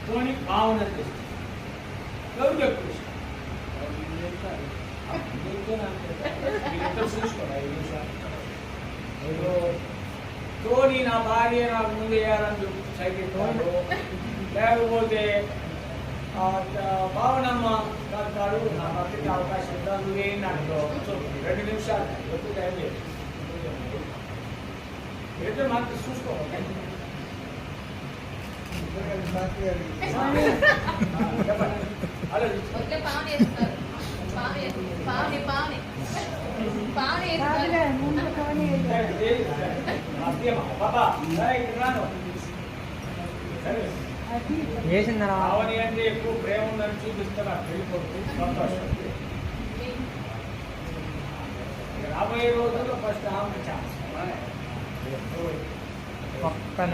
పోని భావన చేస్తాం. ఎవరు చెప్తారు చూసుకోరా ఈ నిమిషాలు తోని నా భార్య నాకు ముందు వేయాలని చెప్పి సైకిల్ లేకపోతే భావనమ్మ కాదు నా భర్తకి అవకాశం ఉందా నువ్వేంటి అంటో 2 నిమిషాలు ఎక్కువ టైం లేదు ఏదో మాకు చూసుకోవాలి భావని అంటే ఎక్కువ ప్రేమ ఉందని చూపిస్తారు వెళ్ళిపోతుంది సంతోషం రాబోయే రోజుల్లో ఫస్ట్ ఆమె ఛాన్స్ పక్కన